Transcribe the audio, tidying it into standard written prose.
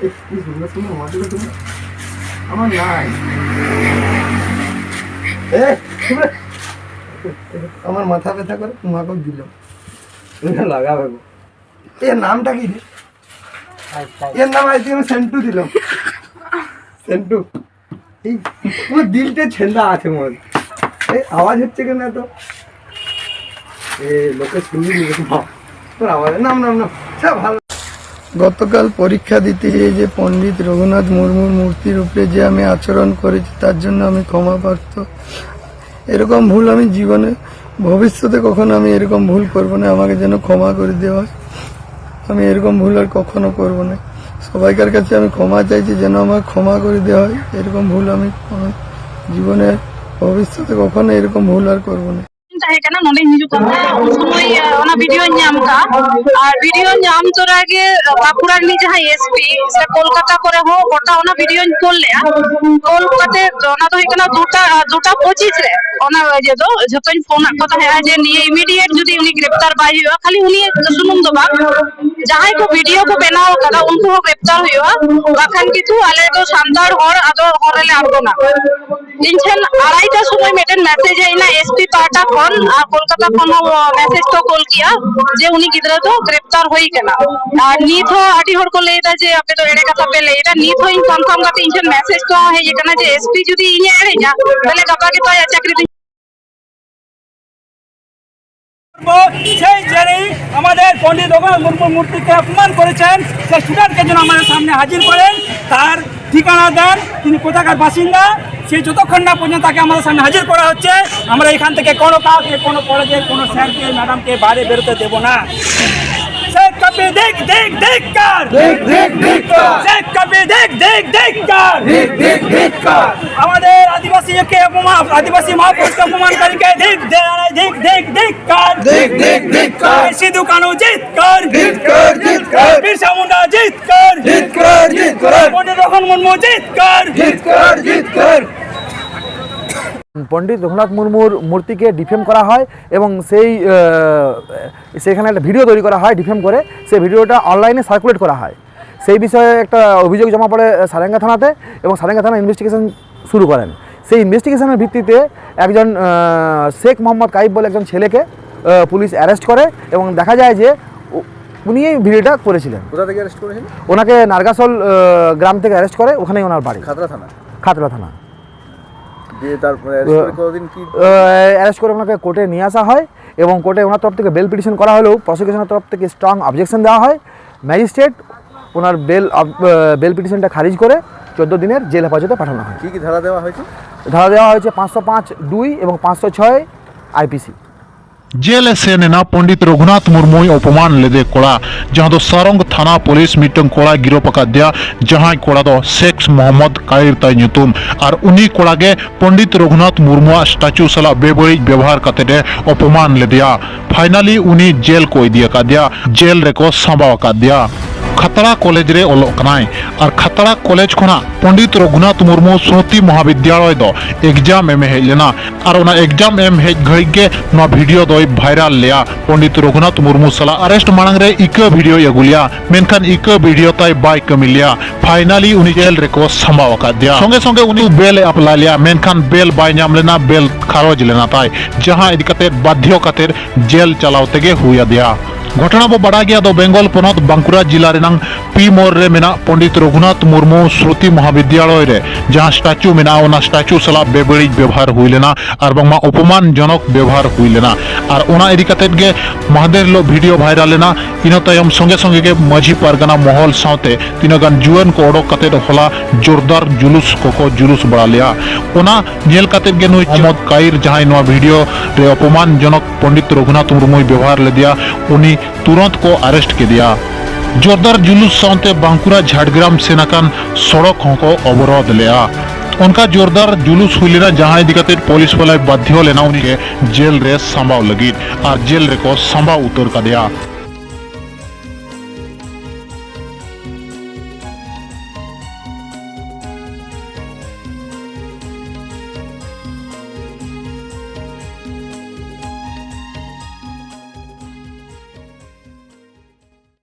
কি সুন্দর সুন্দর মাটিগুলো তুমি আমার নাই। আমার মাথা ব্যথা করে তোমাকেও দিল লাগাবে। এর নামটা কি রে? এর নাম আজকে আমি সেন্টু দিলাম। সেন্টু এই পুরো দিলটা ছেন্দা আছে মনে। এই আওয়াজ হচ্ছে কেন এত? লোকে শুনি তোর আওয়াজ নাম নাম নাম সব ভালো। গতকাল পরীক্ষা দিতে গিয়ে যে পণ্ডিত রঘুনাথ মুর্মুর মূর্তির উপরে যে আমি আচরণ করেছি তার জন্য আমি ক্ষমা প্রার্থী। এরকম ভুল আমি জীবনে ভবিষ্যতে কখনো আমি এরকম ভুল করবো না, আমাকে যেন ক্ষমা করে দেওয়া হয়। আমি এরকম ভুল আর কখনো করবো না। সবাইকার কাছে আমি ক্ষমা চাইছি যেন আমাকে ক্ষমা করে দেওয়া হয়। এরকম ভুল আমি জীবনে ভবিষ্যতে কখনো এরকম ভুল আর করবো না। tahe kana nonde hiju kata usumoi ona video nyam ka ar video nyam torage bakurar ni jaha SP se kolkata kore ho ota ona video kolle kolkata ona to hekana duta 25 re ona je do jotoi phone kotha hai je niye immediate jodi uni greftar bai huwa khali uni sunum do ba jahay ko video ko benao kada unko ho greftar huwa bakhan kichu ale to santar hor ado horele arbo na inchen araita সময় maintain message আইনা SP পাটা phone আর Kolkata phone message তো call কিয়া যে উনি গিদরা তো গ্রেফতার হই কেনা আর নিত আটি হর কলে এটা যে আপনি তো এড়ে কথা পেলে এটা নিত হই কনফার্ম কাতে ইনchen মেসেজ তো হই কেনা যে এসপি যদি ইনি এড়ে যা তাহলে গাপাকে তো চাকরি সেই জেনেই আমাদের পণ্ডিত রঘুনাথ মুর্মুর মূর্তিকে অপমান করেছেন সেই স্টুডেন্টকে যেন আমাদের সামনে হাজির করেন, তার ঠিকানা দেন, তিনি কোথাকার বাসিন্দা, সেই যতক্ষণ না পর্যন্ত তাকে আমাদের সামনে হাজির করা হচ্ছে আমরা এখান থেকে কোনো কাউকে কোনো কলেজের কোনো স্যারকে ম্যাডামকে বাইরে বেরোতে দেবো না। শেখ কবি দেখ দেখ দেখ কার শেখ কবি দেখ দেখ দেখ কার আমাদের আদিবাসীকে অপমান আদিবাসী মহাপুরুষকে অপমানকারীকে দেখ দেখ দেখ দেখ কার সিধু কানু জিত কর বিরসা মুন্ডা জিত কর পণ্ডিত রঘুনাথ মুর্মু জিত কর। পণ্ডিত রঘুনাথ মুর্মুর মূর্তিকে ডিফেম করা হয় এবং সেখানে একটা ভিডিও তৈরি করা হয় ডিফেম করে, সেই ভিডিওটা অনলাইনে সার্কুলেট করা হয়। সেই বিষয়ে একটা অভিযোগ জমা পড়ে সারেঙ্গা থানাতে এবং সারেঙ্গা থানা ইনভেস্টিগেশন শুরু করেন। সেই ইনভেস্টিগেশনের ভিত্তিতে একজন শেখ মোহাম্মদ কাইব বলে একজন ছেলেকে পুলিশ অ্যারেস্ট করে এবং দেখা যায় যে উনি এই ভিডিওটা করেছিলেন। কোথা থেকে অ্যারেস্ট করেছেন? ওনাকে নারগাসল গ্রাম থেকে অ্যারেস্ট করে, ওখানেই ওনার বাড়ি খাতড়া থানা। অ্যারেস্ট করে ওনাকে কোর্টে নিয়ে আসা হয় এবং কোর্টে ওনার তরফ থেকে বেল পিটিশন করা হলেও প্রসিকিউশনের তরফ থেকে স্ট্রং অবজেকশন দেওয়া হয়। ম্যাজিস্ট্রেট ওনার বেল পিটিশনটা খারিজ করে 14 দিনের জেল হেফাজতে পাঠানো হয়। কি ধারা দেওয়া হয়েছে? ধারা দেওয়া হয়েছে 505(2) এবং 506 IPC। जेल से नेना पंडित रघुनाथ मुर्मू अपमान लेदे कोड़ा जहां दो सारंग थाना पुलिस मिटन कोड़ा गिरफ अकादिया जहां कोड़ा दो शेख मोहम्मद कायर ताई नुतुम और उनी कोड़ा के पंडित रघुनाथ मुर्मू स्टैचू सला बेबड़ी व्यवहार कते अपमान लेदिया। फाइनली उनी जेल को इदी अकादिया, जेल रेको सांबा अकादिया। खतरा कॉलेज रे ओलो कनाय और खतरा कॉलेज खोना पंडित रघुनाथ मुर्मू स्मृति महाविद्यालय दो एग्जाम एम हेज लेना और ओना एग्जाम एम हेज घड़ी के ना वीडियो दो वायरल लिया। पंडित रघुनाथ मुर्मू सला अरेस्ट मांग रे इको वीडियो एगुलिया मेनखान इको वीडियो ताई बाय कमिलिया। फाइनली उनी जेल रेको संभाव का दिया। संगे संगे उनी बेल अप्लाई लिया मेनखान बेल बाय नाम लेना, बेल खारज लेना ताई जहां इदी कते बाध्य कते जेल चलावते गे हुआ दिया। घटना बो बड़ा गया दो बेंगल पनत बांकुड़ा जिला रेनांग पी मोर रे मेना पंडित रघुनाथ मुर्मू स्मृति महाविद्यालय रे जहां स्टैचू मेना ओना स्टैचू सला बेबड़ी व्यवहार हुई लेना और बांगमा अपमान जनक व्यवहार हुई लेना और ओना इदी कतेत गे महादेर लो वीडियो वायरल लेना। इनो तायम संगे संगे के माझी पारगाना महल साथे तीनगान जुआन को ओडक कतेत होला जोरदार जुलूस को जुलूस बड़ा लिया। ओना नेल कतेत गे नुई मोहम्मद कायर जहां नो वीडियो रे अपमान जनक पंडित रघुनाथ मुर्मू व्यवहार ले दिया, उनी तुरंत को अरेस्ट के दिया। जोरदार जुलूस साथे बांकुड़ा झाड़ग्राम सेनाकान सड़क को अवरोध लिया। उनका जोरदार जुलूस हुई लेना जहां दिक्कत पुलिस वाला बाध्य लेना उन्हें जेल रे संभाव लगी और जेल रे को संभाव उतर का दिया।